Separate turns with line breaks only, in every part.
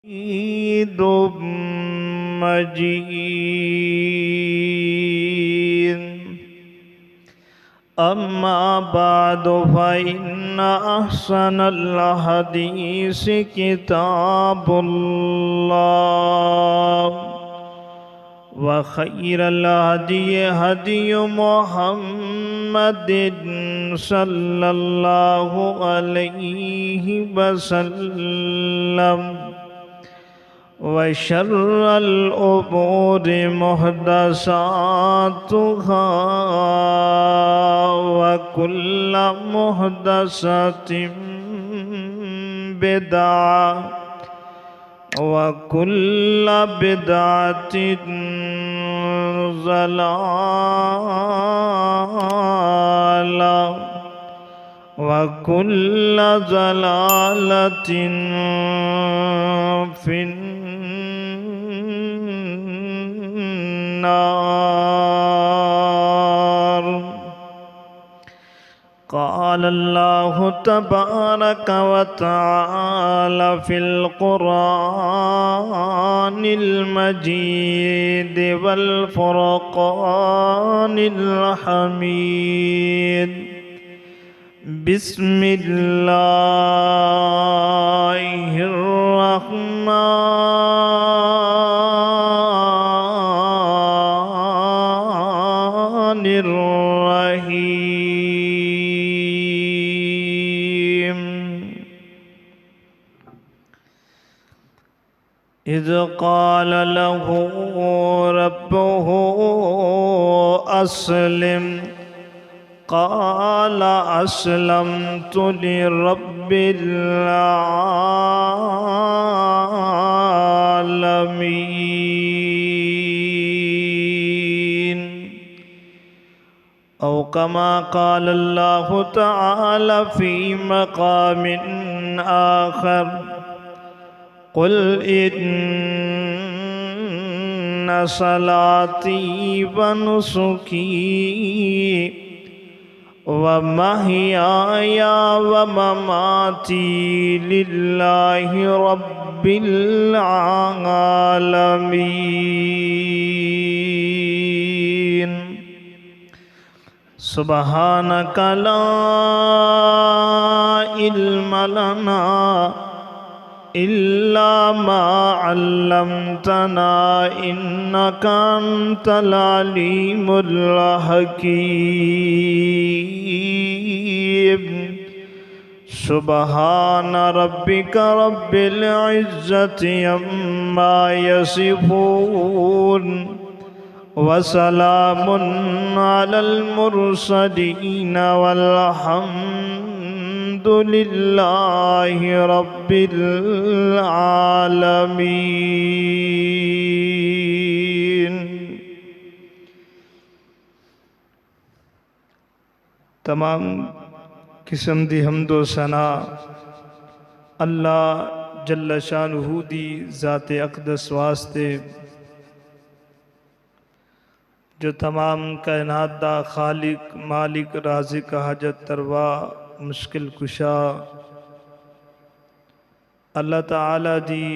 حميد مجيد. أما بعد فإن أحسن الحديث كتاب الله، وخير الهدي هدي محمد صلى الله عليه وسلم، وشر الأمور محدثاتها، وكل محدثة بدعة، وكل بدعة ضلالة، وكل ضلالة في النار. قال الله تبارك وتعالى في القرآن المجيد والفرقان الحميد: بسم الله الرحمن الرحيم. إذ قال له ربه أسلم، قال أسلمت لرب العالمين. أو كما قال الله تعالى في مقام آخر: قل إن صلاتي ونسكي ومحياي ومماتي لله رب العالمين. سبحانك لا علم لنا إلا ما علمتنا إنك أنت العليم الحكيم. سبحان ربك رب العزة عما يصفون، وسلام على المرسلين، والحمد لله رب العالمين. تمام قسم دی حمد و ثنا اللہ جل شانہ دی ذات اقدس واسطے، جو تمام کائنات دا خالق، مالک، رازق، حاجت روا، مشکل کشا. اللہ تعالیٰ دی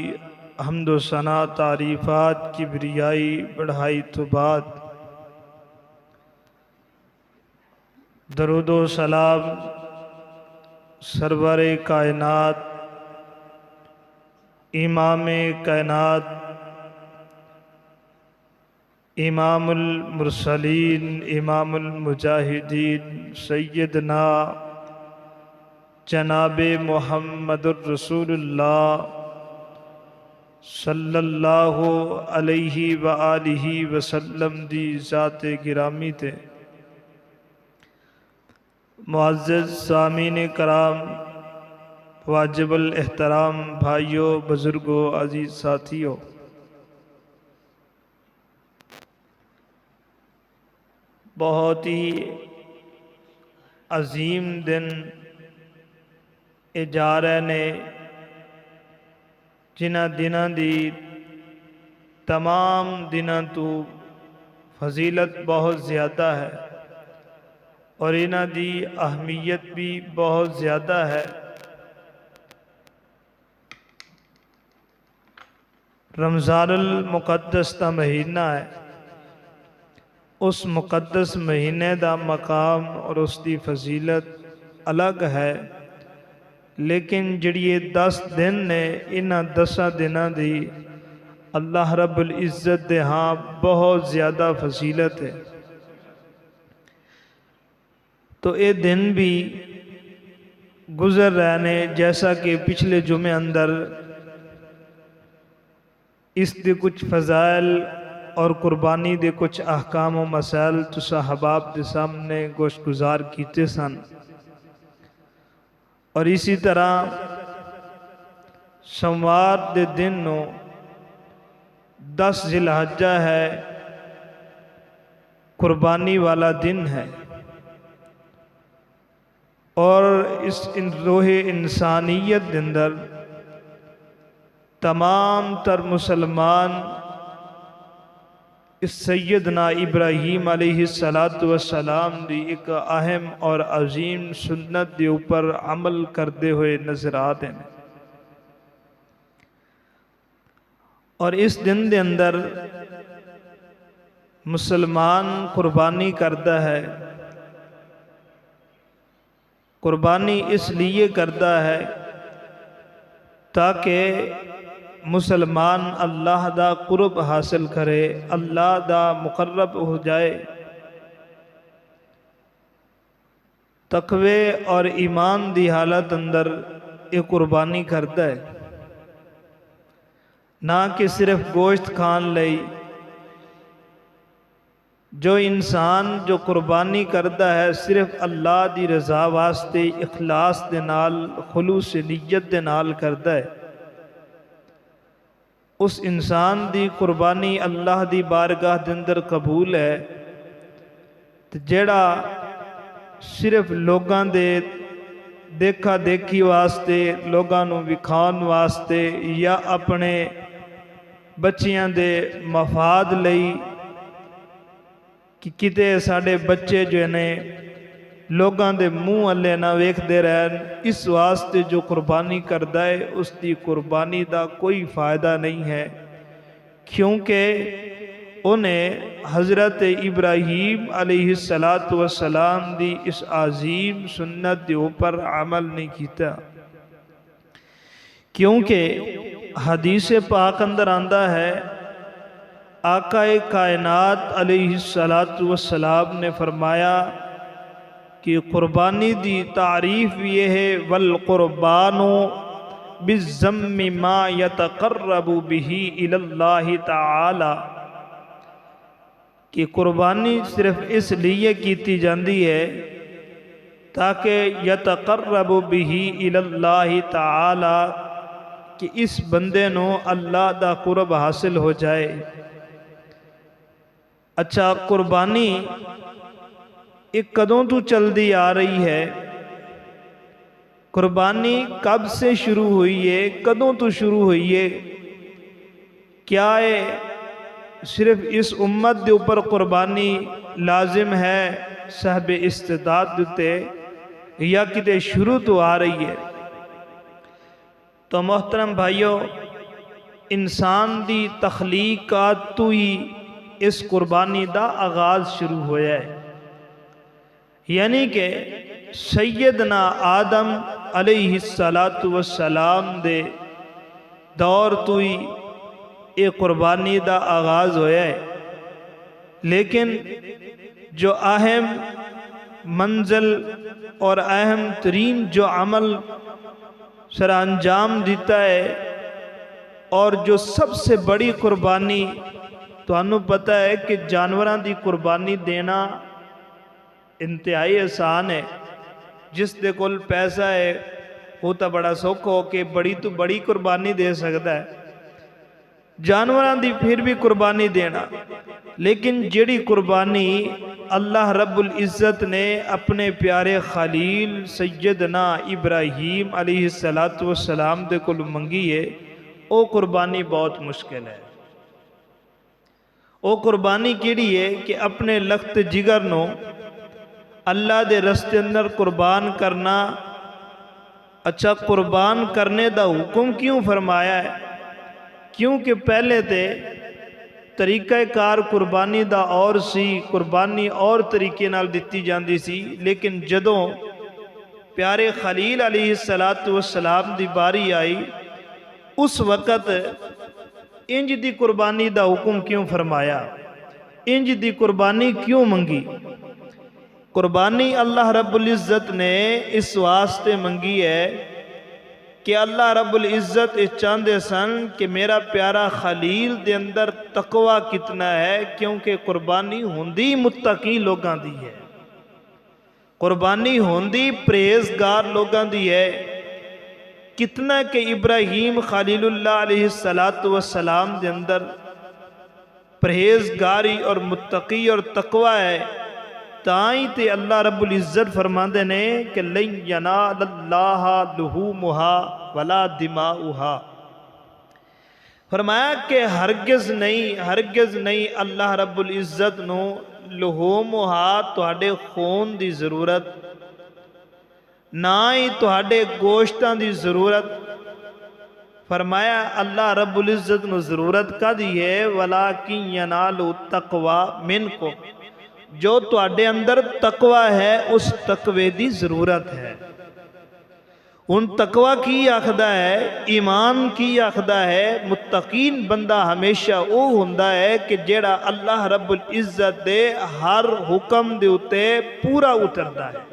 حمد و ثنا، تعریفات، کبریائی، بڑھائی تو بعد درود و سلام سرور کائنات، امام کائنات، امام المرسلین، امام المجاہدین، سیدنا جناب محمد الرسول اللہ صلی اللہ علیہ وآلہ وسلم دی ذات گرامی تے. معزز سامعین کرام، واجب الاحترام بھائیوں، بزرگوں، عزیز ساتھیوں، بہت ہی عظیم دن جا رہے نے، جنہ دنوں دی تمام دنوں تو فضیلت بہت زیادہ ہے اور انہاں دی اہمیت بھی بہت زیادہ ہے. رمضان المقدس دا مہینہ ہے، اس مقدس مہینے دا مقام اور اس دی فضیلت الگ ہے، لیکن جڑی یہ 10 دن نے انہاں 10 دناں دی اللہ رب العزت دے ہاں بہت زیادہ فضیلت ہے۔ تو یہ دن بھی گزر رہے نے، جیسا کہ پچھلے جمعے اندر اس دے کچھ فضائل اور قربانی دے کچھ احکام و مسائل تسا احباب دے سامنے گوشت گزار کیتے سن، اور اسی طرح سوموار دے دن نو 10 ذی الحجہ ہے، قربانی والا دن ہے، اور اس روح انسانیت دے اندر تمام تر مسلمان اس سیدنا ابراہیم علیہ السلام دی ایک اہم اور عظیم سنت دے اوپر عمل کردے ہوئے نظر آتے ہیں، اور اس دن دے اندر مسلمان قربانی کرتا ہے۔ قربانی اس لیے کرتا ہے تاکہ مسلمان اللہ دا قرب حاصل کرے، اللہ دا مقرب ہو جائے، تقوی اور ایمان دی حالت اندر یہ قربانی کرتا ہے، نہ کہ صرف گوشت کھان لئی۔ جو انسان جو قربانی کرتا ہے صرف اللہ دی رضا واسطے اخلاص دے نال خلوص نیت دے نال کرتا ہے، اس انسان دی قربانی اللہ دی بارگاہ دے اندر قبول ہے۔ جیڑا صرف لوگاں دے دیکھا دیکھی واسطے، لوگاں نو وکھان واسطے، یا اپنے بچیاں دے مفاد لئی کہ کتے ساڑے بچے جو نے لوگاں دے منہ اللہ نہ ویکھ دے رہن، اس واسطے جو قربانی کردا ہے اس دی قربانی دا کوئی فائدہ نہیں ہے، کیونکہ انہیں حضرت ابراہیم علیہ السلام دی اس عظیم سنت دے اوپر عمل نہیں کیتا، کیونکہ حدیث پاک اندر آندا ہے آقا کائنات علیہ السلام نے فرمایا کہ قربانی دی تعریف یہ ہے والقربان بالذم ما یتقرب به الی اللہ تعالی، کہ قربانی صرف اس لیے کیتی جاندی ہے تاکہ یتقرب به الی اللہ تعالی، کہ اس بندے نو اللہ دا قرب حاصل ہو جائے۔ اچھا، قربانی ایک کدوں تو چل دی آ رہی ہے؟ قربانی کب سے شروع ہوئی ہے؟ کدوں تو شروع ہوئی ہے؟ کیا ہے صرف اس امت دے اوپر قربانی لازم ہے صاحب استطاعت دیتے، یا کتے شروع تو آ رہی ہے؟ تو محترم بھائیو، انسان دی تخلیقات تو ہی اس قربانی دا آغاز شروع ہویا ہے، یعنی کہ سیدنا آدم علیہ السلام دے دور تو ہی یہ قربانی دا آغاز ہویا ہے، لیکن جو اہم منزل اور اہم ترین جو عمل سر انجام دیتا ہے، اور جو سب سے بڑی قربانی تو انہوں پتہ ہے کہ جانوراں دی قربانی دینا انتہائی آسان ہے۔ جس دے کول پیسہ ہے وہ تو بڑا سوکھ ہو کہ بڑی تو بڑی قربانی دے سکتا ہے، جانوراں دی پھر بھی قربانی دینا، لیکن جڑی قربانی اللہ رب العزت نے اپنے پیارے خلیل سیدنا ابراہیم علیہ السلام دے کول منگی ہے، وہ قربانی بہت مشکل ہے۔ وہ قربانی کیڑی ہے کہ اپنے لخت جگر نو اللہ دے رستے اندر قربان کرنا۔ اچھا، قربان کرنے دا حکم کیوں فرمایا ہے؟ کیونکہ پہلے تے طریقہ کار قربانی دا اور سی، قربانی اور طریقے نال دتی جاندی سی، لیکن جدوں پیارے خلیل علیہ السلام دی باری آئی اس وقت انج دی قربانی دا حکم کیوں فرمایا، انج دی قربانی کیوں منگی؟ قربانی اللہ رب العزت نے اس واسطے منگی ہے کہ اللہ رب العزت اس چاہندے سن کہ میرا پیارا خلیل دے اندر تقوی کتنا ہے، کیونکہ قربانی ہوندی متقی لوگاں دی ہے، قربانی ہوندی پرہیزگار لوگاں دی ہے۔ کتنا کہ ابراہیم خلیل اللہ علیہ السلام دے اندر پرہیزگاری اور متقی اور تقوی ہے، تائیں تے اللہ رب العزت فرماندے نے کہ لن ینال اللہ لحومها ولا دماؤها، فرمایا کہ ہرگز نہیں اللہ رب العزت نو لحومها تہاڈے خون دی ضرورت، نہ ہی تہاڈے گوشتاں دی ضرورت۔ فرمایا اللہ رب العزت نو ضرورت کا دی ہے ولیکن ینال التقوی منکم، جو تہاڈے اندر تقوی ہے اس تقوی دی ضرورت ہے۔ ان تقوی کی آخدہ ہے، ایمان کی آخدہ ہے، متقین بندہ ہمیشہ وہ ہوندا ہے کہ جیڑا اللہ رب العزت دے ہر حکم دے اتے پورا اتردا ہے،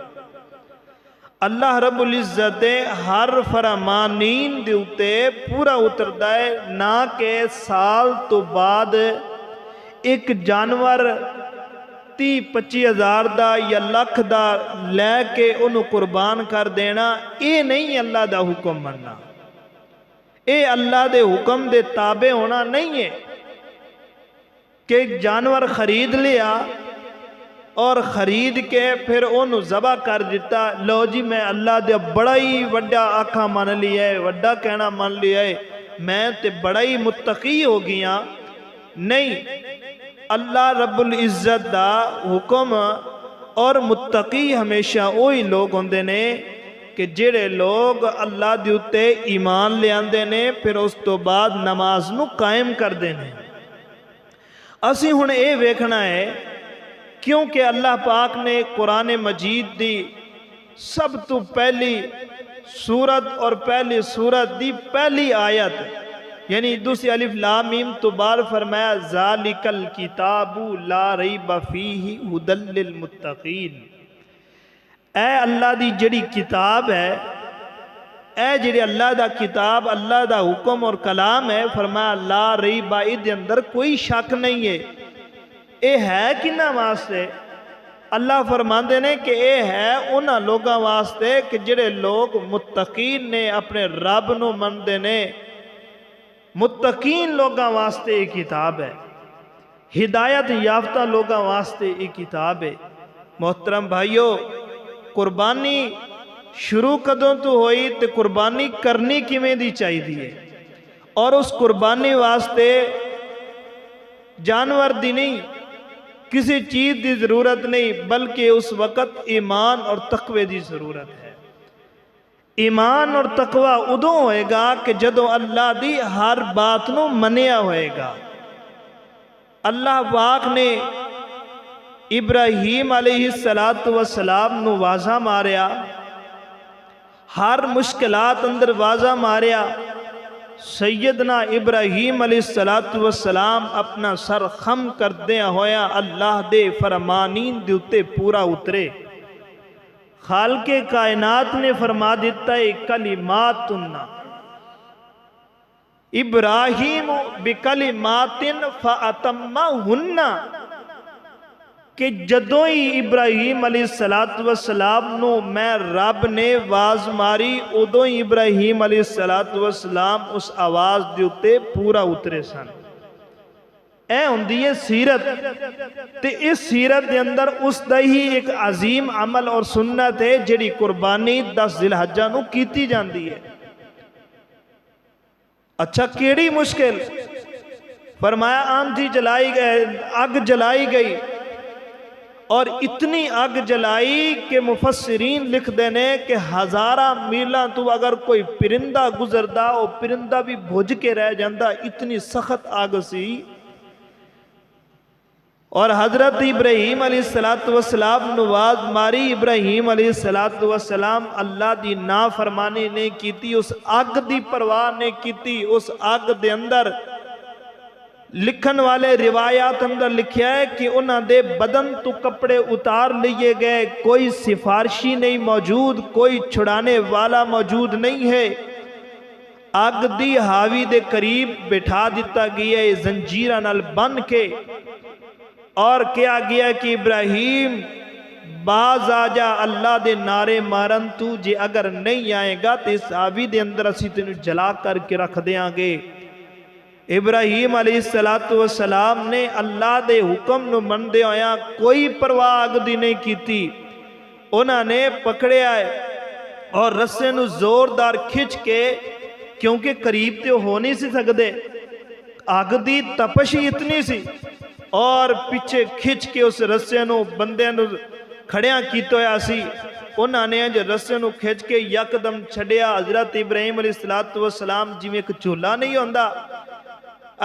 اللہ رب العزت دے ہر فرمانین دے اتے پورا اتردا ہے، نہ کہ سال تو بعد ایک جانور 30-25 ہزار دا یا لکھ دا لے کے انہوں قربان کر دینا، اے نہیں اللہ دا حکم مننا، اے اللہ دے حکم دے تابع ہونا نہیں ہے کہ ایک جانور خرید لیا اور خرید کے پھر انہوں ذبح کر دیتا، لو جی میں اللہ دے بڑا ہی وڈا آکھا مان لیا ہے، وڈا کہنا مان لیا ہے، میں تے بڑا ہی متقی ہو گیا۔ نہیں، اللہ رب العزت دا حکم اور متقی ہمیشہ وہی لوگ ہوندے نے کہ جڑے لوگ اللہ دے اتے ایمان لے آندے نے پھر اس تو بعد نماز نو قائم کر دینے۔ اسی ہن اے ویکھنا ہے کیونکہ اللہ پاک نے قرآن مجید دی سب تو پہلی سورت اور پہلی سورت دی پہلی آیت یعنی دوسری الف لام میم تو بعد فرمایا ذالک الکتاب لا ریب فیہ ھدی للمتقین، اے اللہ دی جڑی کتاب ہے، اے جڑی اللہ دا کتاب، اللہ دا حکم اور کلام ہے، فرمایا لا ریب، دے اندر کوئی شک نہیں ہے۔ اے ہے کنہاں واسطے؟ اللہ فرماندے نے کہ اے ہے انہاں لوگاں واسطے کہ جڑے لوگ متقین نے، اپنے رب نو مندے نے، متقین لوگاں واسطے ایک کتاب ہے، ہدایت یافتہ لوگاں واسطے ایک کتاب ہے۔ محترم بھائیو، قربانی شروع کدوں تو ہوئی تے قربانی کرنی کیویں دی چاہی دیئے، اور اس قربانی واسطے جانور دی نہیں، کسی چیز دی ضرورت نہیں، بلکہ اس وقت ایمان اور تقوی دی ضرورت ہے۔ ایمان اور تقوی ادوں ہوئے گا کہ جدوں اللہ دی ہر بات نو منیا ہوئے گا۔ اللہ پاک نے ابراہیم علیہ السلام نو واضح ماریا، ہر مشکلات اندر واضح ماریا، سیدنا ابراہیم علیہ السلام اپنا سر خم کردیا ہویا اللہ دے فرمانین دے اتے پورا اترے۔ خالق کائنات نے فرما دیتا ہے کلماتنا ابراہیم بکلمات فاتمہن، کہ جدوں ہی ابراہیم علیہ السلام نو میں رب نے آواز ماری، ادوں ہی ابراہیم علیہ السلام اس آواز دے اتے پورا اترے سن۔ اے ہوندی ہے سیرت، تے اس سیرت دے اندر اس دا ہی ایک عظیم عمل اور سنت ہے جڑی قربانی 10 ذی الحجہ نو کیتی جاندی ہے۔ اچھا کیڑی مشکل؟ فرمایا آندھی جلائی گئی، اگ جلائی گئی، اور اتنی اگ جلائی کہ مفسرین لکھ دینے کہ 1000 میلاں تو اگر کوئی پرندہ گزردا وہ پرندہ بھی بھج کے رہ جاندہ، اتنی سخت آگ سی۔ اور حضرت ابراہیم علیہ السلام نواز ماری، ابراہیم علیہ السلام اللہ دی نافرمانی نہیں کیتی، اس آگ دی پرواہ نہیں کیتی۔ اس آگ دے اندر لکھن والے روایات اندر لکھیا ہے کہ انہاں دے بدن تو کپڑے اتار لیے گئے، کوئی سفارشی نہیں موجود، کوئی چھڑانے والا موجود نہیں ہے۔ آگ دی حاوی دے قریب بٹھا دیتا گیا ہے زنجیرہ نال بن کے، اور کیا گیا کہ ابراہیم باز آجا، اللہ دے نعرے مارن تو، جے اگر نہیں آئے گا تو اس حاوی دے اندر اسی تینوں جلا کر کے رکھ دیاں گے۔ ابراہیم علیہ السلام نے اللہ دے حکم نو مندے ہویا کوئی پرواہ آگ دی نہیں کیتی۔ انہاں نے پکڑے آئے اور رسے نو زوردار کھچ کے، کیونکہ قریب تے ہو نہیں سی سکدے، آگ دی تپشی اتنی سی، اور پیچھے کھچ کے اس رسے نو بندے نو کھڑیاں کیتو ہویا سی۔ انہاں نے جو رسے نو کھچ کے یکدم چھڑیا، حضرت ابراہیم علیہ السلام جی میں ایک چولہا نہیں ہوندا،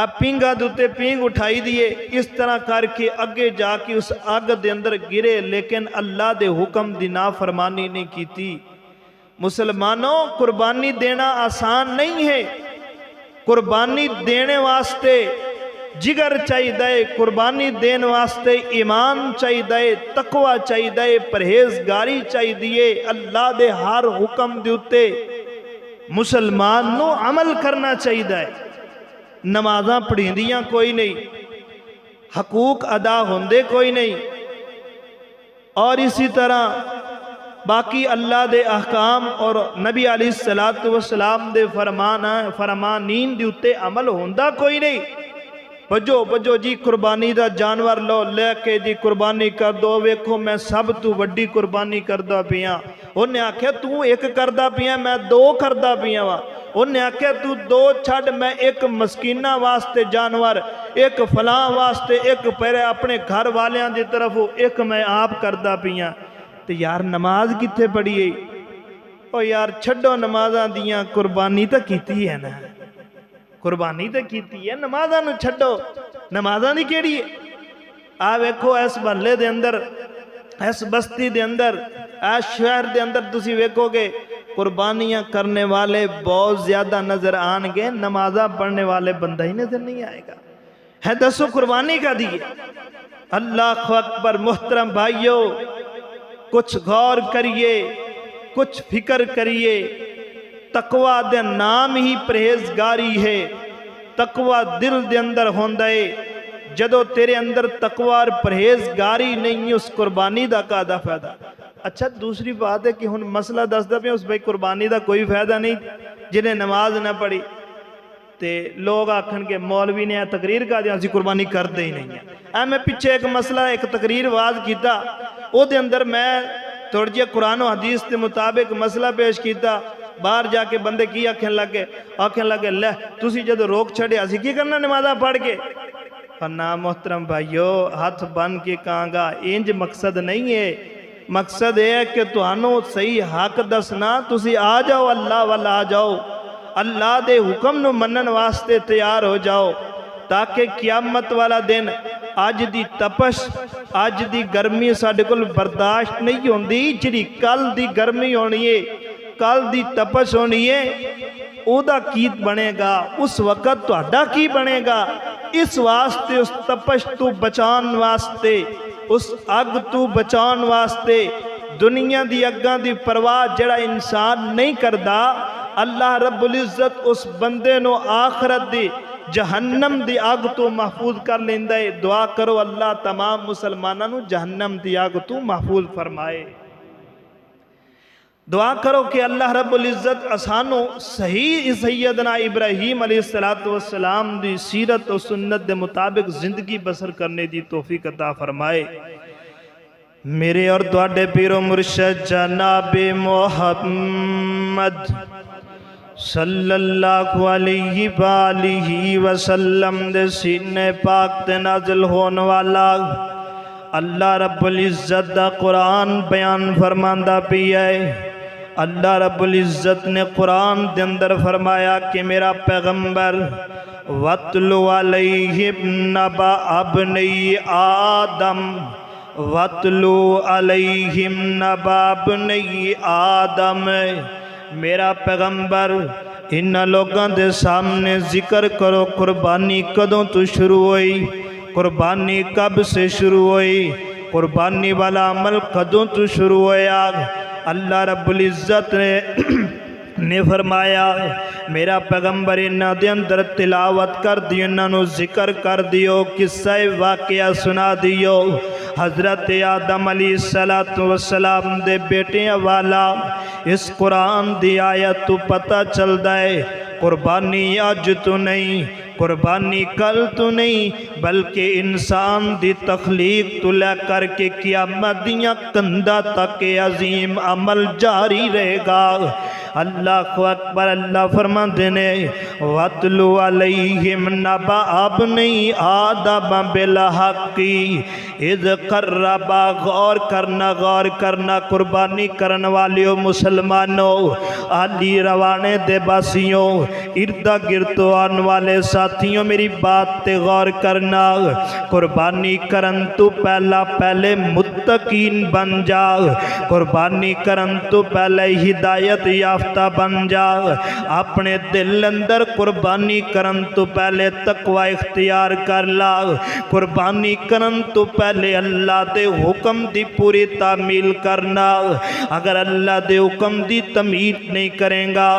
اب پینگا دوتے پینگ اٹھائی دیئے، اس طرح کر کے اگے جا کے اس آگ دے اندر گرے، لیکن اللہ دے حکم دی نافرمانی نہیں کیتی۔ مسلمانوں، قربانی دینا آسان نہیں ہے۔ قربانی دینے واسطے جگر چاہی دائے، قربانی دین واسطے ایمان چاہی دائے، تقوی چاہی دائے، پرہیزگاری چاہی دیئے۔ اللہ دے ہر حکم دیوتے مسلمان نو عمل کرنا چاہی دائے۔ نمازاں پڑھیں دیاں کوئی نہیں، حقوق ادا ہوندے کوئی نہیں، اور اسی طرح باقی اللہ دے احکام اور نبی علیہ السلام دے فرمانین دیوتے عمل ہوندہ کوئی نہیں۔ بجو جی قربانی دا جانور لو لے کے جی قربانی کر دو، ویکھو میں سب تو وڈی قربانی کردہ پیاں۔ انہیں آکھے تو ایک کردہ پیاں، میں 2 کردہ پیاں وا۔ انہیں آکھے تو 2 چھڑ، میں ایک مسکینہ واسطے جانور، ایک فلاں واسطے، ایک پہرے اپنے گھر والیاں دی طرف، ایک میں آپ کردہ پیاں۔ تو یار نماز کتے پڑھی ہے؟ او یار چھڑو نمازاں دیاں، قربانی تا کیتی ہے نا، قربانی تا کیتی ہے، نمازاں نو چھڑو، نمازاں دی کیڑی ہے؟ آپ ویکھو اس محلے دے اندر، اس بستی دے اندر، اس شہر دے اندر تسی ویکھو گے قربانیاں کرنے والے بہت زیادہ نظر آن گے، نمازہ پڑھنے والے بندہ ہی نظر نہیں آئے گا۔ ہے دسو قربانی کا دیئے؟ اللہ اکبر۔ محترم بھائیو، کچھ غور کریے، کچھ فکر کریے۔ تقوی دے نام ہی پرہیزگاری ہے، تقوی دل دے اندر ہوندے۔ جدو تیرے اندر تقوی اور پرہیزگاری نہیں، اس قربانی دا کا فائدہ۔ اچھا دوسری بات ہے کہ ہن مسئلہ دس دے پہ اس بھائی قربانی دا کوئی فائدہ نہیں جنہیں نماز نہ پڑھی، تے لوگ آکھن کے مولوی نے تقریر کا دیا اسی قربانی کرتے ہی نہیں ہے۔ میں پیچھے ایک مسئلہ، ایک تقریر واز کیتا، او دے اندر میں تھوڑی جی قرآن و حدیث کے مطابق مسئلہ پیش کیتا۔ باہر جا کے بندے کی آکھن لگے لے تسی جدو روک چھڑے اسی کی کرنا نمازہ پڑھ کے؟ نا محترم بھائیو، ہاتھ بن کے کہاں گا، انج مقصد نہیں ہے۔ مقصد ہے کہ تہانوں صحیح حق دسنا، تسی آ جاؤ اللہ والا، آ جاؤ اللہ دے حکم نو منن واسطے تیار ہو جاؤ، تاکہ قیامت والا دن آج دی تپش، آج دی گرمی ساڈے کول برداشت نہیں ہوندی، جڑی کل دی گرمی ہونی ہے، کل دی تپش ہونی ہے، او دا کی بنے گا، اس وقت تہاڈا کی بنے گا۔ اس واسطے، اس تپش تو بچان واسطے، اس اگ تو بچان واسطے، دنیا دی اگاں دی پرواہ جڑا انسان نہیں کردا، اللہ رب العزت اس بندے نو آخرت دی جہنم دی آگ تو محفوظ کر لیندہ ہے۔ دعا کرو اللہ تمام مسلمانوں نو جہنم دی آگ تو محفوظ فرمائے۔ دعا کرو کہ اللہ رب العزت اسانو صحیح سیدنا ابراہیم علیہ السلام دی سیرت و سنت دے مطابق زندگی بسر کرنے دی توفیق عطا فرمائے۔ میرے اور تواڈے پیر و مرشد جناب محمد صلی اللہ علیہ وآلہ وسلم دے سینے پاک تے نازل ہون والا اللہ رب العزت دا قرآن بیان فرماندا پیا ہے۔ اللہ رب العزت نے قرآن دے اندر فرمایا کہ میرا پیغمبر وَاتْلُ عَلَيْهِمْ نَبَأَ ابْنَيْ آدم وَاتْلُ عَلَيْهِمْ نَبَأَ ابْنَيْ آدم، میرا پیغمبر ان لوگوں دے سامنے ذکر کرو قربانی کدوں تو شروع ہوئی، قربانی کب سے شروع ہوئی، قربانی والا عمل کدوں تو شروع ہویا۔ اللہ رب العزت نے فرمایا میرا پیغمبر انہاں دے اندر تلاوت کر دیو، انہاں نو ذکر کر دیو، قصہ واقعہ سنا دیو۔ حضرت آدم علیہ السلام دے بیٹے والا اس قرآن دی آیت تو پتہ چلدا ہے قربانی اج تو نہیں، قربانی کل تو نہیں، بلکہ انسان دی تخلیق تو لے کر کے قیامت دیاں کندھاں تک عظیم عمل جاری رہے گا۔ اللہ اکبر، اللہ فرماندے نے وَاتْلُ عَلَيْهِمْ نَبَأَ ابْنَيْ آدَمَ بِالْحَقِّ اِذْ قَرَّبَا، غور کرنا قربانی کرن والیوں مسلمانوں، علی روانے دے باسیوں، اردا گرد آن والے ساتھیوں، میری بات تے غور کرنا۔ قربانی کرن تو پہلے متقین بن جا، قربانی کرن تو پہلے ہدایت یافتہ بن جا، اپنے دل اندر قربانی کرن تو پہلے تقوی اختیار کر لا، قربانی کرن تو پہلے اللہ دے حکم دی پوری تعمیل کرنا۔ اگر اللہ دے حکم دی تعمیل نہیں کریں گا،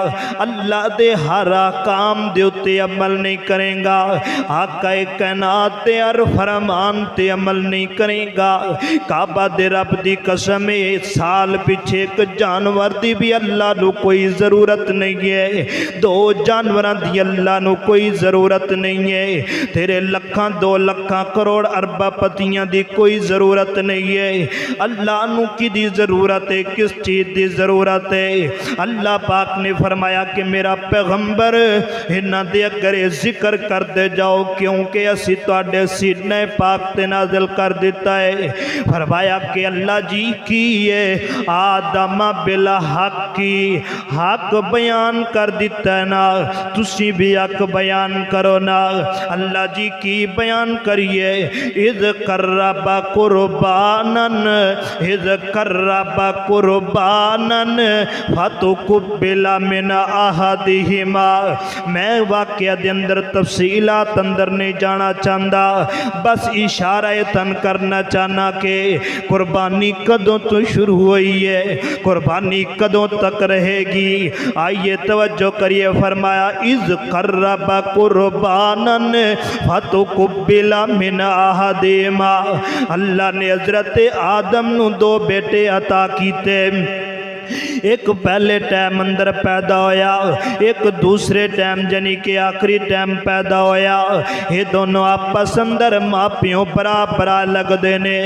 اللہ دے ہر احکام دے اتے عمل نہیں کریں گا، آقا کائنات دے ہر فرمان تے عمل نہیں کریں گا، کعبہ دے رب دی قسم سال پیچھے ایک جانور دی بھی اللہ نو کوئی ضرورت نہیں ہے، دو جانوراں دی اللہ نو کوئی ضرورت نہیں ہے، تیرے لکھاں دو لکھاں کروڑ ارباں پتیاں دی کوئی ضرورت نہیں ہے۔ اللہ نو کی دی ضرورت ہے، کس چیز دی ضرورت ہے؟ اللہ پاک نے فرمایا کہ میرا پیغمبر انہاں دے اگر ذکر کر دے جاؤ، کیونکہ اسی تواڈے سینے پاک تے نازل کر دیتا ہے۔ فرمایا کہ اللہ جی کی ہے آدم بالحق، حق بیان کر دیتا ہے نا، تسی بھی حق بیان کرو نا۔ اللہ جی کی بیان کریے اذ قرب قربانا، اذ قرب قربانا فتقبل من احدہما۔ میں واقعہ دے اندر تفصیلات اندر نہیں جانا چاہتا، بس اشارہ تن کرنا چاہنا کہ قربانی کدوں تو شروع ہوئی ہے، قربانی کدوں تک رہے گی۔ آئیے توجہ کریے، فرمایا اذ قرب قربانا فتقبل من احدہما۔ اللہ نے حضرت آدم نو دو بیٹے عطا کیتے، ایک پہلے ٹائم اندر پیدا ہویا، ایک دوسرے ٹائم جنی کہ آخری ٹائم پیدا ہویا۔ یہ دونوں آپس اندر ماں پیوں برابر لگ دینے،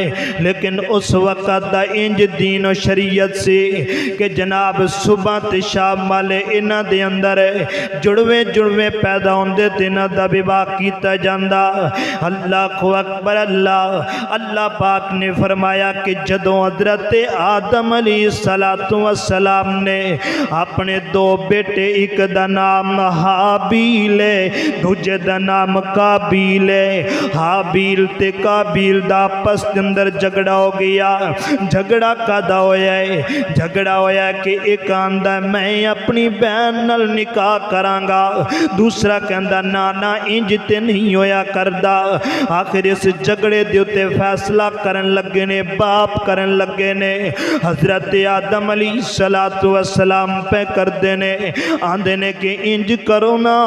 لیکن اس وقت دا انج دین و شریعت سی کہ جناب صبح تے شام والے انہاں دے اندر جڑوے پیدا ہوندے تے انہاں دا وواہ کیتا جاندا۔ اللہ اکبر، اللہ پاک نے فرمایا کہ جدوں حضرت آدم علیہ السلام نے اپنے دو بیٹے، ایک دا نام حابیل ہے، دوجے دا نام قابیل ہے، حابیل تے قابیل دا آپس کے اندر جھگڑا ہو گیا۔ جھگڑا کدا ہویا ہے؟ جھگڑا ہویا ہے کہ ایک آندا میں اپنی بہن نال نکاح کراں گا، دوسرا کہندا نانا انج تے نہیں ہویا کردا۔ آخر اس جھگڑے دے تے فیصلہ کرن لگے نے، باپ کرن لگے نے۔ حضرت آدم علیہ السلام پہ کر دینے، آندے نے کہ انج کرو نا،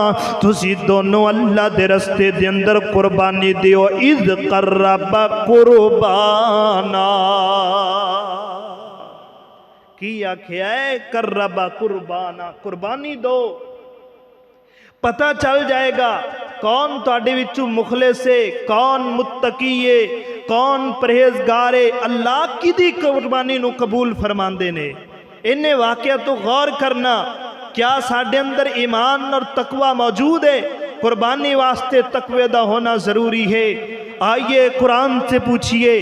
تسی دونوں اللہ دے رستے دے اندر قربانی دیو۔ اذ قرب قربانا، کی آکھیا ہے؟ قرب قربانا، قربانی دو، پتہ چل جائے گا کون تواڈے وچوں مخلص ہے، کون متقی ہے، کون پرہیزگار ہے، اللہ کی دی قربانی نو قبول فرماندے نے۔ انہیں واقعہ تو غور کرنا، کیا ساڈے اندر ایمان اور تقوی موجود ہے؟ قربانی واسطے تقوی دا ہونا ضروری ہے۔ آئیے قرآن سے پوچھئے۔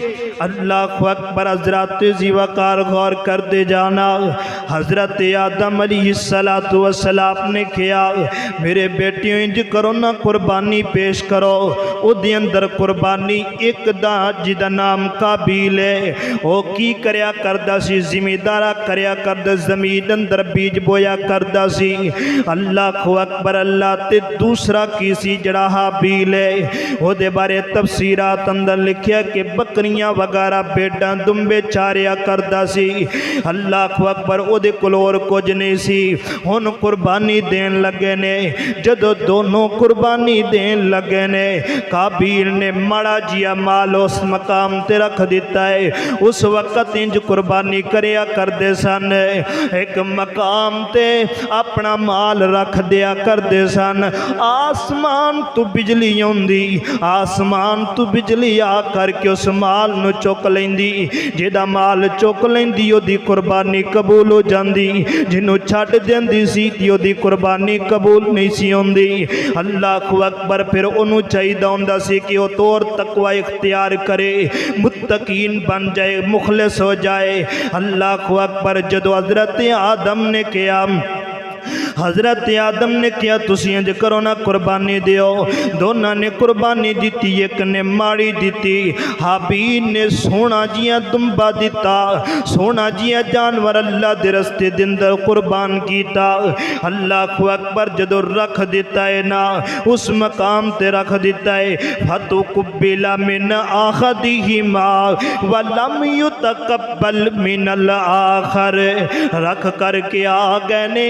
اللہ اکبر، حضرات زیوکار غور کر دے جانا۔ حضرت آدم علیہ السلام نے کیا، میرے بیٹیوں انج کرو نہ قربانی پیش کرو۔ او دے اندر قربانی ایک دا جدا نام قابیل ہے، او کی کریا کردہ سی، زمیندارہ کریا کردہ، زمین اندر بیج بویا کردہ سی۔ اللہ اکبر، اللہ تے دوسرا کسی جڑا حابیل ہے، او دے بارے تفسیرات اندر لکھیا کہ بکریاں وغیرہ بیڈاں دمبے چاریا کردہ سی۔ اللہ اکبر، او دے کلور کچھ نہیں سی، ہن قربانی دین لگے نے۔ جدو دونوں قربانی دین لگے نے، قابیل نے مڑا جیا مال اس مقام تے رکھ دیتا ہے۔ اس وقت انج قربانی کریا کردے سن، ایک مقام تے اپنا مال رکھ دیا کردے سن۔ آسمان تو بجلی ہوندی، آسمان تو بجلی آ کر کے اس مال نو چک لیندی، جیدہ مال چک لیندی او دی قربانی قبول ہو جاندی، جنہوں چھٹ دیندی سی او دی قربانی قبول نہیں سی ہوندی۔ اللہ اکبر، پھر انہوں چاہیدہ ہوندہ سی کہ وہ طور تقوی اختیار کرے، متقین بن جائے، مخلص ہو جائے۔ اللہ اکبر، جدو حضرت آدم نے کیا، حضرت آدم نے کیا تسی انج کرو نہ قربانی دیو، دونوں نے قربانی دیتی، ایک نے ماڑی دیتی، حابیل نے سونا جیاں دمبا دیتا، سونا جیاں جانور اللہ دے رستے دندر قربان کیتا۔ اللہ اکبر، جدو رکھ دیتا ہے نا، اس مقام تے رکھ دیتا ہے، فَتُقُبِّلَ مِنْ أَحَدِهِمَا وَلَمْ يُتَقَبَّلْ مِنَ الْآخَرِ، رکھ کر کے آگئے نے،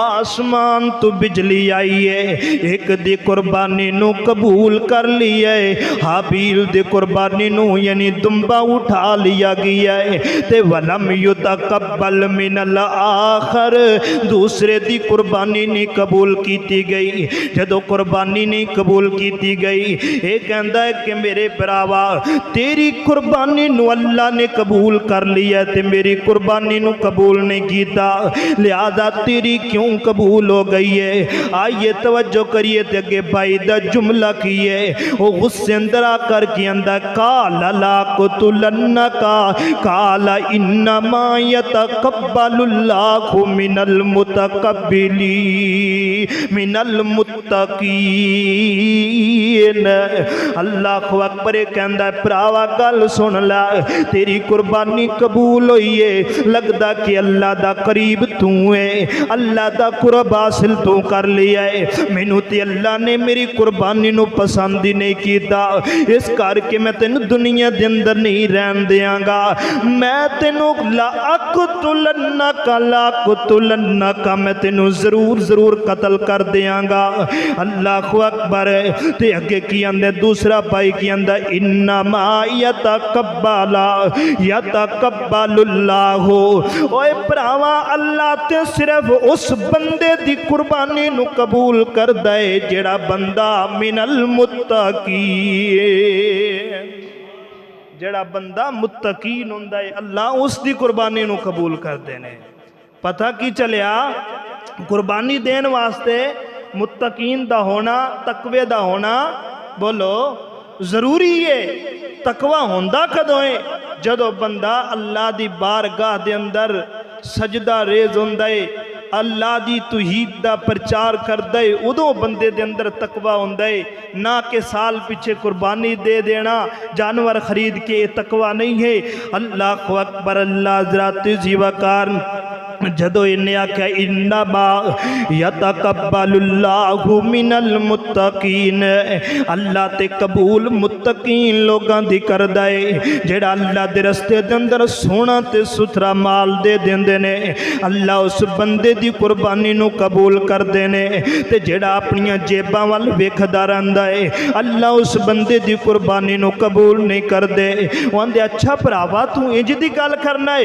آسمان تو بجلی آئی ہے، ایک دی قربانی نو قبول کر لیا ہے، حابیل دی قربانی نو یعنی دمبا اٹھا لیا گیا ہے، تے وَلَمْ يُتَقَبَّلْ مِنَ الْآخَرِ، دوسرے دی قربانی نہیں قبول کیتی گئی۔ جدو قربانی نہیں قبول کیتی گئی، ایک کہندا ہے کہ میرے براوا تیری قربانی نو اللہ نے قبول کر لیا تے میری قربانی نو قبول نہیں کیتا، لہذا تیری کیوں قبول ہو گئی ہے؟ آئیے توجہ کریے تے اگے بھائی دا جملہ کیے، وہ غصے اندر آ کر کے اندر قال لا قتلنکا قال انما یتقبل اللہ من المتقبلی من المتقین۔ اللہ اکبر، کہندا ہے پراوا گل سن لا، تیری قربانی قبول ہوئی ہے، لگدا کہ اللہ دا قریب تو ہے، اللہ دا قرب حاصل تو کر لیا ہے، مینوں تے اللہ نے میری قربانی نو پسند ہی نہیں کیتا، اس کر کے میں تینوں دنیا دے اندر نہیں رہن دیاں گا، میں تینوں لا اقتلنکا میں تینوں ضرور قتل کر دیاں گا۔ اللہ اکبر، تے اگے کی اندر دوسرا بھائی کی اندر انما یتقبل اللہ، اوے پراوا اللہ تے صرف اس بندے دی قربانی نو قبول کر دے جڑا بندہ من المتقین، جڑا بندہ متقین ہوندا ہے اللہ اس دی قربانی نو قبول کر دینے۔ پتہ کی چلیا قربانی دین واسطے متقین دا ہونا، تقوی دا ہونا بولو ضروری ہے۔ تقوی ہوندا کدوں ہے؟ جدو بندہ اللہ دی بارگاہ دے اندر سجدہ ریز ہوندا ہے، اللہ دی توحید دا پرچار کردہ ہے، ادھوں بندے دے اندر تقوی ہوندا ہے، نہ کہ سال پیچھے قربانی دے دینا، جانور خرید کے تقوی نہیں ہے۔ اللہ اکبر، اللہ حضرات زیوکار جدو انہیں آکھا انما یتقبل اللہ من المتقین، اللہ تے قبول متقین لوگاں دی کردہ ہے، جڑا اللہ دے رستے دے اندر سونا تے ستھرا مال دے دیندے نے، اللہ اس بندے دی قربانی نو قبول کر دینے، تے جڑا اپنیاں جیباں وال ویکھدا رہندا ہے اللہ اس بندے دی قربانی نو قبول نہیں کر دے۔ وہاں دے اچھا پراوا تو انج دی گل کرنا ہے،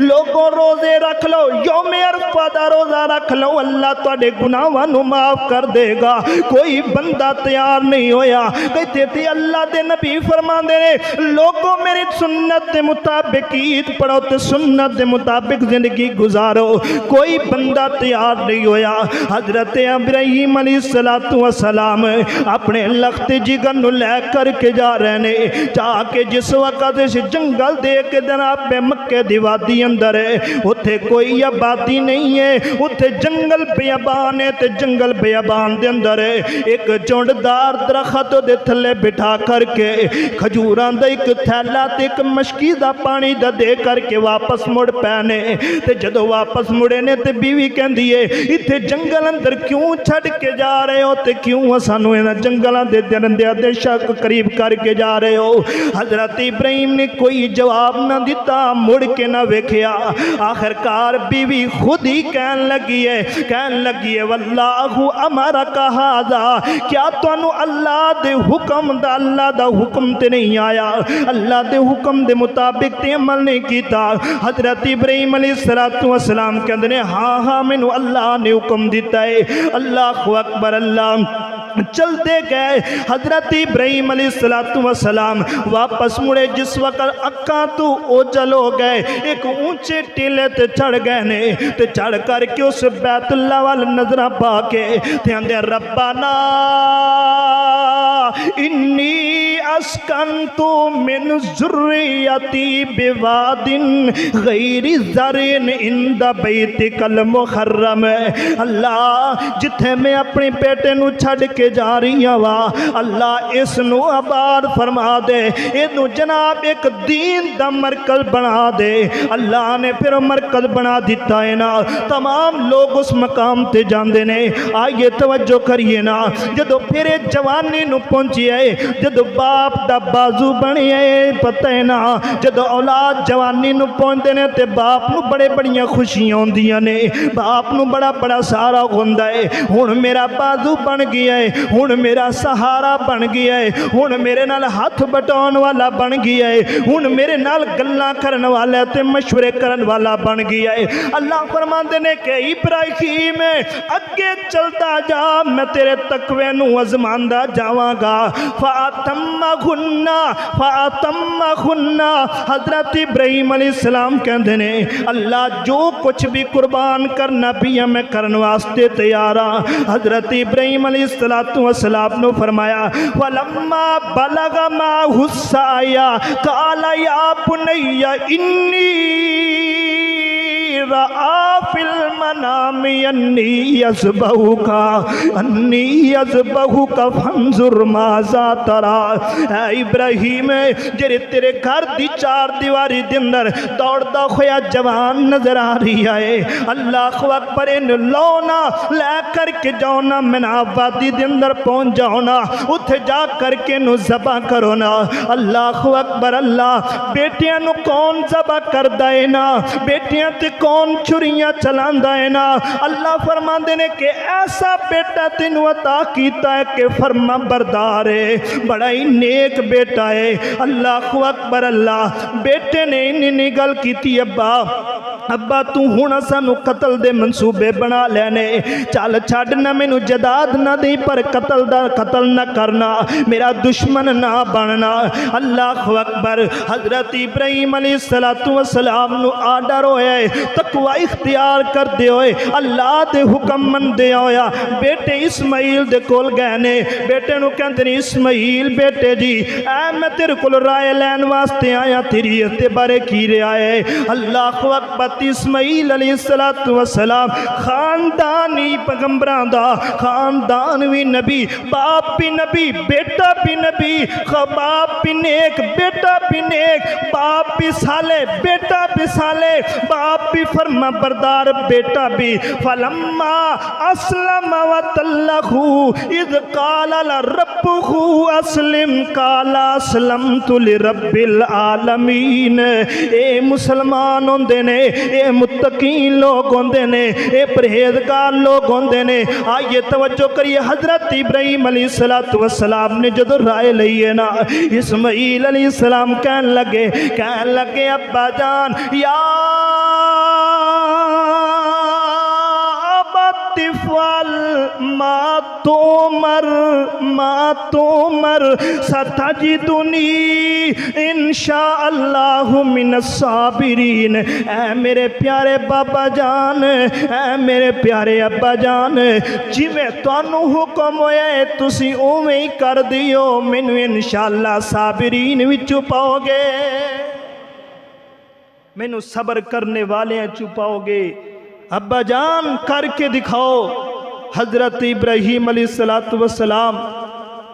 لوگوں روزے رکھ لو یوم عرفہ دا روزہ رکھ لو اللہ تواڈے گناہاں نو معاف کر دے گا کوئی بندہ تیار نہیں ہویا کہتے تھے اللہ دے نبی فرمان دے لوگوں میری سنت دے مطابق عید پڑھو تے سنت دے مطابق زندگی گزارو کوئی بندہ تیار نہیں ہویا حضرت ابراہیم علیہ السلام اپنے لخت جگر نو لے کر کے جا رہے نے جا کے جس وقت اس جنگل دے کے جناب مکے دی وادی اندر ہے اتھے کوئی آبادی نہیں ہے اتھے جنگل بیابان ہے تے جنگل بیابان دے اندر ہے ایک چونڈدار درخت دے تھلے بٹھا کر کے کھجوراں دا ایک تھیلا تے ایک مشکی دا پانی دا دے کر کے واپس مڑ پینے تے جدو واپس مڑے نے تے بیوی کہندی ہے اتھے جنگل اندر کیوں چھڑ کے جا رہے ہو تے کیوں سانو انہاں جنگلاں دے درندیاں دے شک قریب کر کے جا رہے ہو حضرت ابراہیم نے کوئی جواب نہ دیتا مڑ کے نہ ویکھیا آخر کار بیوی خود ہی کہن لگی ہے واللہ امرک ھذا کیا تانوں اللہ دے حکم دا اللہ دا حکم تے نہیں آیا اللہ دے حکم دے مطابق تے عمل نہیں کیتا حضرت ابراہیم علیہ السلام کہندے نے ہاں مینوں اللہ نے حکم دیتا ہے اللہ اکبر اللہ چل دے گئے حضرت ابراہیم علیہ السلام واپس مڑے جس وقت اکاں تو اوجل ہو گئے ایک اونچے ٹیلے تے چڑھ گئے نے تے چڑھ کر کے اس بیت اللہ وال نظرہ پا کے تے اندے ربنا انی اسکنت من ذریتی بواد غیر زرع عند بیتک المحرم اللہ جتھے میں اپنے بیٹے نو چھڑ کے جا رہی ہوں اللہ اس نو آباد فرما دے اینو جناب ایک دین دا مرکز بنا دے اللہ نے پھر مرکز بنا دیتا ہے نا تمام لوگ اس مقام تے جاندے نے آئیے توجہ کریے نا جدو پھر جوانی نو پہنچی ہے جدو باپ دا بازو بنی ہے پتہ ہے نا جدو اولاد جوانی نو پہنچتے نے تے باپ نو بڑے بڑیاں خوشیاں ہوندیاں نے باپ نو بڑا بڑا سہارا ہوندا ہے ہن میرا بازو بن گیا ہے ہن میرا سہارا بن گیا ہے ہن میرے نال ہاتھ بٹاؤن والا بن گیا ہے ہن میرے نال گلاں کرن والا تے مشورے کرن والا بن گیا ہے اللہ فرماندے نے کہ ابراہیم اگے چلتا جا میں تیرے تقوی نو آزماندا جاواں گا فاتمہن حضرت ابراہیم علیہ السلام کہندے نے اللہ جو کچھ بھی قربان کرنا پیا میں کرن واسطے تیار ہاں حضرت ابراہیم علیہ السلام نے فرمایا ولما بلغ معه السعی قال یا بنی انی رآ فی المنام انی یذبحک فانظر ماذا تری اے ابراہیم جڑے تیرے گھر دی چار دیواری دے اندر دوڑدا ہویا جوان نظر آ رہی ہے اللہ اکبر ان لونا لے کر کے جاؤ نا میں وادی دے اندر پہنچ جاؤ نا اتھے جا کر کے نو ذبح کرو نا اللہ اکبر اللہ بیٹیاں نو کون ذبح کردا ہے نا بیٹیاں تے کون چھریاں چلاندا ہے نا اللہ فرماندے نے کہ ایسا بیٹا تینوں عطا کیتا ہے کہ فرما بردار ہے بڑا ہی نیک بیٹا ہے اللہ اکبر اللہ بیٹے نے انہی گل کیتی ابا تو ہن سانو قتل دے منصوبے بنا لینے چل چھڈ نہ مینوں جداد نہ دے پر قتل نہ کرنا میرا دشمن نہ بننا اللہ اکبر حضرت ابراہیم علیہ السلام نو آرڈر ہویا ہے تقوی اختیار کر دے ہوئے اللہ دے حکم من دے ہویا بیٹے اسماعیل دے کول گئے نے بیٹے نو کہندے نے اسماعیل بیٹے جی اے میں تیرے کول رائے لین واسطے آیا تیری اعتبار کی رائے ہے اللہ اکبر اسماعیل علیہ السلام خاندانی پیغمبراں دا خاندان بھی نبی باپ بھی نبی بیٹا بھی نبی باپ بھی نیک بیٹا بھی نیک باپ بھی صالح بیٹا بھی صالح باپ بھی فرما بردار بیٹا بھی فلما اسلم وتلہ اذ قال ربہ اسلم قال اسلمت لرب العالمین اے مسلمان ہوندے نے یہ متقین لوگ ہوندے نے، یہ پرہیزگار لوگ ہوندے نے۔ آئیے توجہ کریے، حضرت ابراہیم علیہ السلام نے جدو رائے لئیے نا، اسماعیل علیہ السلام کہن لگے ابا جان یا تفعل ما تؤمر ستجدنی انشاء اللہ من الصابرین۔ اے میرے پیارے بابا جان، اے میرے پیارے ابا جان، جی میں تانوں حکم ہویا ہے تسی اوویں ہی کر دیو، مینوں انشاءاللہ صابرین وچوں پاؤ گے، مینوں صبر کرنے والے چھپاؤ گے۔ ابا جان کر کے دکھاؤ۔ حضرت ابراہیم علیہ السلام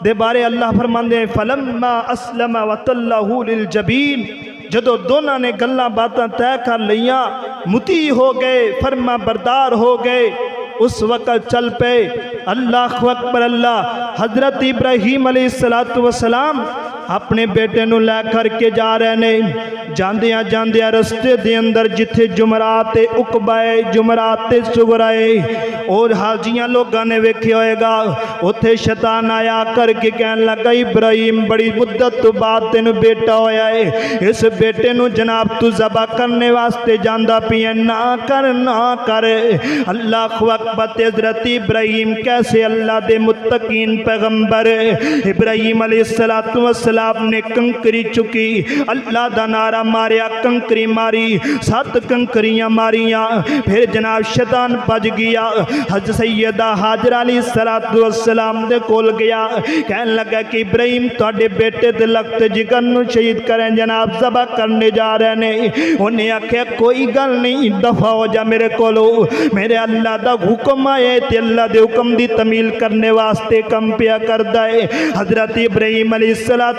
دے بارے اللہ فرماندے ہیں فلما اسلم وتلہ للجبین، جدو دونوں نے گلاں باتاں طے کر لیاں، مطیع ہو گئے، فرما بردار ہو گئے، اس وقت چل پے۔ اللہ اکبر اللہ۔ حضرت ابراہیم علیہ السلام اپنے بیٹے نو لے کر کے جا رہے نے، جاندیاں رستے دے اندر جتھے جمرات عقبہ جمرات صغرائے اور حاجیاں لوگاں نے ویکھے ہوئے گا، اتھے شیطان آیا کر کے کہن لگا ابراہیم بڑی مدت تو بعد تینوں بیٹا ہویا ہے، اس بیٹے نو جناب تو ذبح کرنے واسطے جاندا پیے، نہ کر۔ اللہ اکبر۔ حضرت ابراہیم کیسے اللہ دے متقین پیغمبر ابراہیم علیہ السلام نے کنکری چکی، اللہ دا نعرہ ماریا، کنکری ماری، 7 کنکریاں ماریاں، پھر جناب شیطان بج گیا۔ حضرت سیدہ حاجرہ علیہ السلام دے کول گیا، کہنے لگا کہ ابراہیم تواڈے بیٹے دے لخت جگر نو شہید کریں، جناب ذبح کرنے جا رہے نے۔ انہیں آکھیا کوئی گل نہیں، دفع ہو جا میرے کولو، میرے اللہ دا حکم آئے تے اللہ دے حکم دی تمیل کرنے واسطے کم پیا کردا ہے۔ حضرت ابراہیم علیہ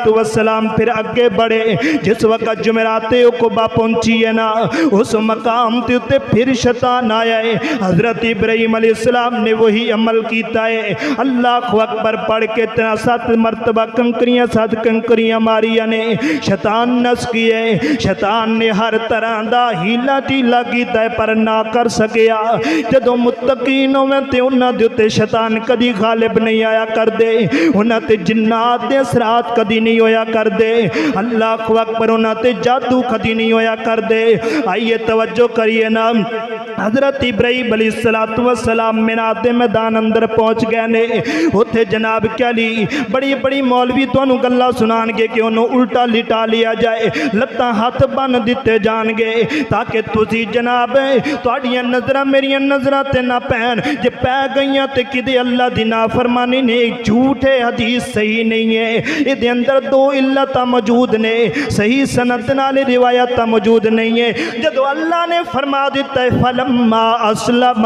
السلام پھر آگے بڑھے۔ جس وقت جمعرات عقبہ پہنچی ہے نا، اس مقام تے اتے پھر شیطان آیا ہے۔ حضرت ابراہیم علیہ السلام نے وہی عمل کیتا ہے، اللہ اکبر پڑھ کے 7 مرتبہ کنکریاں 7 کنکریاں ماریاں نے، شیطان نس گیا ہے۔ شیطان نے ہر طرح دا ہیلا ٹیلا کیتا ہے پر نہ کر سکیا۔ جدو متقین ہوئے تے انہاں دے تے شیطان کدی غالب نہیں آیا کر دے، انہاں تے جنات دے اثرات کدی نہیں ہویا کر دے، اللہ اکبر، انہاں تے جادو کدی نہیں ہویا کر دے۔ آئیے توجہ کریے نا، حضرت ابراہیم علیہ السلام میرات دے میدان اندر پہنچ گئے نے، اتھے جناب کیا لی بڑی بڑی مولوی تانوں گلاں سنان گے کہ انہوں الٹا لٹا لیا جائے، لتاں ہاتھ بن دیتے جان گے تاکہ تسی جناب تواڈیاں نظراں میریاں نظراں تے نہ پہن، جے پہ گئیاں تے کدے اللہ دی نافرمانی نے، ایک جھوٹ ہے، حدیث صحیح نہیں ہے، ادھے اندر 2 علتاں موجود نے، صحیح سند نال روایتاں موجود نہیں ہے۔ جدو اللہ نے فرما دیتا ہے فلما اسلم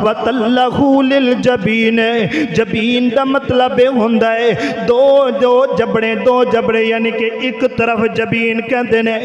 وتلہ للجبین، جبین دا مطلب ہوندا ہے دو جبڑے یعنی کہ ایک طرف جبین کہندے نے،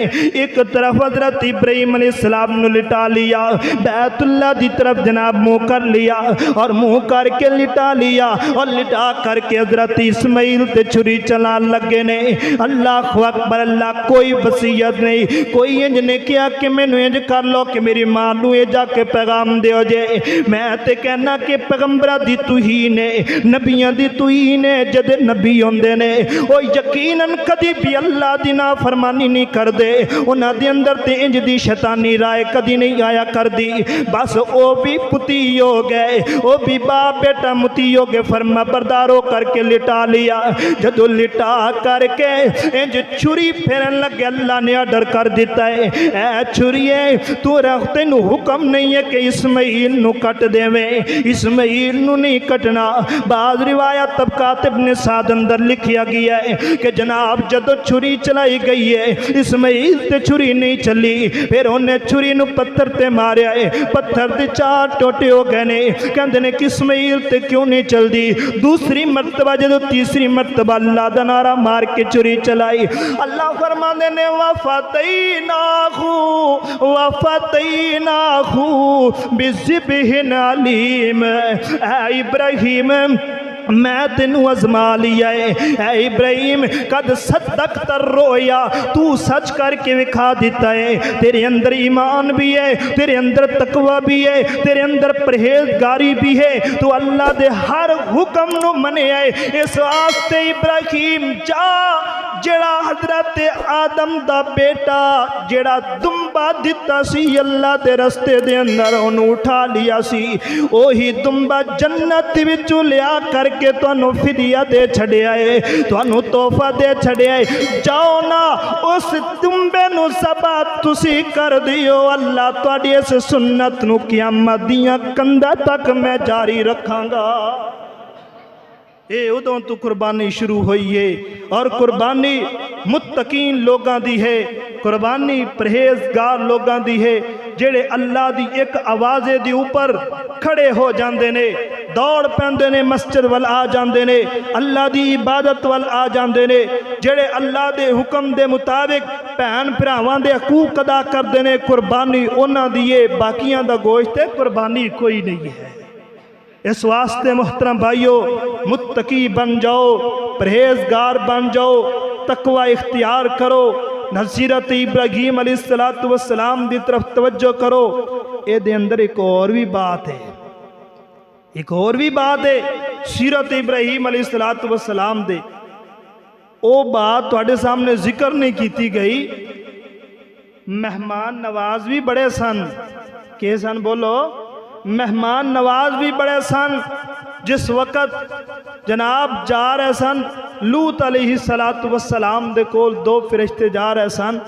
ایک طرف حضرت ابراہیم علیہ السلام نے لٹا لیا، بیت اللہ دی طرف جناب منہ کر لیا اور منہ کر کے لٹا لیا، اور لٹا کر کے حضرت اسماعیل تے چھری چلان لگے نے۔ اللہ اکبر اللہ، کوئی وصیت نہیں، کوئی انج نے کیا کہ میں نو انج کر لو کہ میری ماں نو اے جا کے پیغام دیو جے، میں تے کہنا کہ پیغمبرہ دی توہین ہے، نبیاں دی توہین ہے، جد نبی ہوندے نے او یقیناً کدی بھی اللہ دی نافرمانی نہیں کر دے، انہاں دے اندر تے انج دی شیطانی رائے کدی نہیں آیا کر دی، بس او بھی پتی ہو گئے، او بھی باپ بیٹا متی ہو گئے، فرما بردارو کر کے لٹا لیا۔ جدو لٹا کر کے انج چھری پھیرن لگے، اللہ نے آرڈر کر دیتا ہے اے چھریے تو رکھتے نو حکم نہیں ہے کہ اسماعیل نو کٹ دے میں، اسماعیل نو نہیں کٹنا۔ بعض روایت طبقات ابن سعد اندر لکھیا گیا ہے کہ جناب جدو چھری چلائی گئی ہے اسماعیل تے چھری نہیں چلی، پھر انہیں چھری نو پتھر تے ماریا ہے، پتھر تے 4 ٹوٹے ہو گئے نے، کہندے نے کہ اسماعیل تے کیوں نہیں چل دی؟ دوسری مرتبہ جدو تیسری مرتبہ اللہ دا نعرہ مار کے چھری چلائی، اللہ فرماندے نے وَفَتَيْنَاهُ بِذِبْحٍ عَلِيمٍ، اے ابراہیم میں تینوں ازما لیا ہے، اے ابراہیم قد صدقت الرؤیا، تو سچ کر کے وکھا دیتا ہے، تیرے اندر ایمان بھی ہے، تیرے اندر تقوی بھی ہے، تیرے اندر پرہیزگاری بھی ہے، تو اللہ دے ہر حکم نو منے ہے۔ اس واسطے ابراہیم جا جڑا حضرت آدم دا بیٹا جڑا دمبا دیتا سی اللہ دے رستے دے اندر انہوں اٹھا لیا سی، اوہی دمبا جنت وچوں لیا کر کے تانوں فدیہ دے چھڑے آئے، تانوں تحفہ دے چھڑے آئے، جاؤ نا اس دمبے نو ذبح تسی کر دیو، اللہ تہاڈی اس سنت نو قیامت دیاں کندا تک میں جاری رکھاں گا۔ اے ادوں تو قربانی شروع ہوئی ہے، اور قربانی متقین لوگاں دی ہے، قربانی پرہیزگار لوگاں دی ہے، جڑے اللہ دی ایک آوازے دی اوپر کھڑے ہو جاندے نے، دوڑ پیندے نے، مسجد وال آ جاندے نے، اللہ دی عبادت وال آ جاندے نے، جڑے اللہ دے حکم دے مطابق بہن بھراواں دے حقوق ادا کردے نے، قربانی انہاں دی ہے، باقیاں دا گوشت ہے، قربانی کوئی نہیں ہے۔ اس واسطے محترم بھائیو متقی بن جاؤ، پرہیزگار بن جاؤ، تقوی اختیار کرو، حضرت ابراہیم علیہ السلام دی طرف توجہ کرو۔ اے دے اندر ایک اور بھی بات ہے، ایک اور بھی بات ہے سیرت ابراہیم علیہ السلام دے، او بات تواڈے سامنے ذکر نہیں کیتی گئی۔ مہمان نواز بھی بڑے سن، کہ سن بولو، مہمان نواز بھی بڑے سن۔ جس وقت جناب جا رہے سن لوط علیہ السلام دے کول، دو فرشتے جا رہے سن،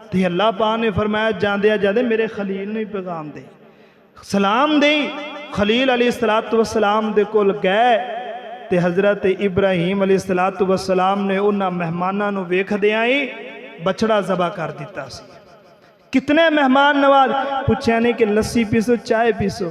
تو اللہ پاک نے فرمایا جاندے جاندے میرے خلیل نے پیغام دے، سلام دے۔ خلیل علیہ السلام دے کول گئے، تے حضرت ابراہیم علیہ السلام نے انہاں مہماناں نو ویکھ دے آئی بچڑا ذبح کر دیتا سی۔ کتنے مہمان نواز، پوچھا نہیں کہ لسی پیسو، چائے پیسو،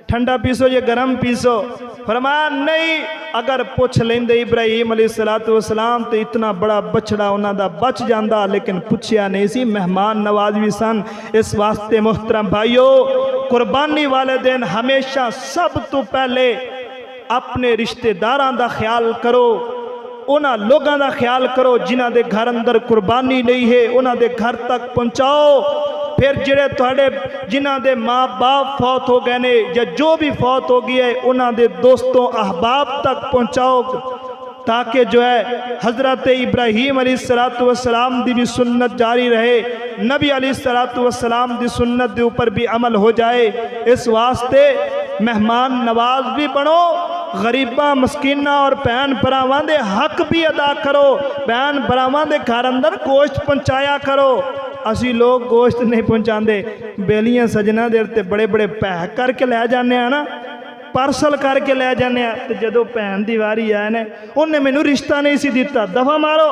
ٹھنڈا پیسو یا گرم پیسو، فرمایا نہیں، اگر پوچھ لیندے ابراہیم علیہ السلام تو اتنا بڑا بچڑا انہاں دا بچ جاندہ، لیکن پوچھیا نہیں سی، مہمان نواز بھی سن۔ اس واسطے محترم بھائیو قربانی والے دن ہمیشہ سب تو پہلے اپنے رشتہ داران دا خیال کرو، انہاں لوگاں دا خیال کرو جنہاں دے گھر اندر قربانی نہیں ہے، انہاں دے گھر تک پہنچاؤ۔ پھر جڑے تھوڑے جنہاں دے ماں باپ فوت ہو گئے نے یا جو بھی فوت ہو گیا ہے، انہاں دے دوستوں احباب تک پہنچاؤ، تاکہ جو ہے حضرت ابراہیم علیہ السلام دی بھی سنت جاری رہے، نبی علیہ السلام دی سنت دے اوپر بھی عمل ہو جائے۔ اس واسطے مہمان نواز بھی بنو، غریباں مسکیناں اور بہن بھراواں دے حق بھی ادا کرو، بہن بھراواں دے گھر اندر گوشت پہنچایا کرو۔ اسی لوگ گوشت نہیں پہنچاندے، بیلیاں سجنا دیر تے بڑے بڑے پیک کر کے لے جانے ہیں نا، پارسل کر کے لے جانے ہیں، تے جدو پہن دیواری آئے نے انہیں میں نو رشتہ نہیں سی دیتا، دفعہ مارو،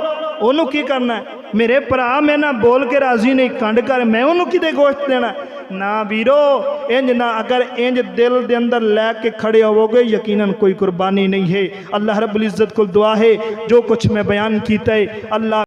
انہوں کی کرنا ہے، میرے پرا میں نہ بول کے راضی نہیں، کانڈ کر میں انہوں کی دے گوشت دینا ہے نا بیرو، انج نہ، اگر انج دل دے اندر لے کے کھڑے ہو گئے یقیناً کوئی قربانی نہیں ہے۔ اللہ رب العزت کو دعا ہے جو کچھ میں بیان کیتا ہے اللہ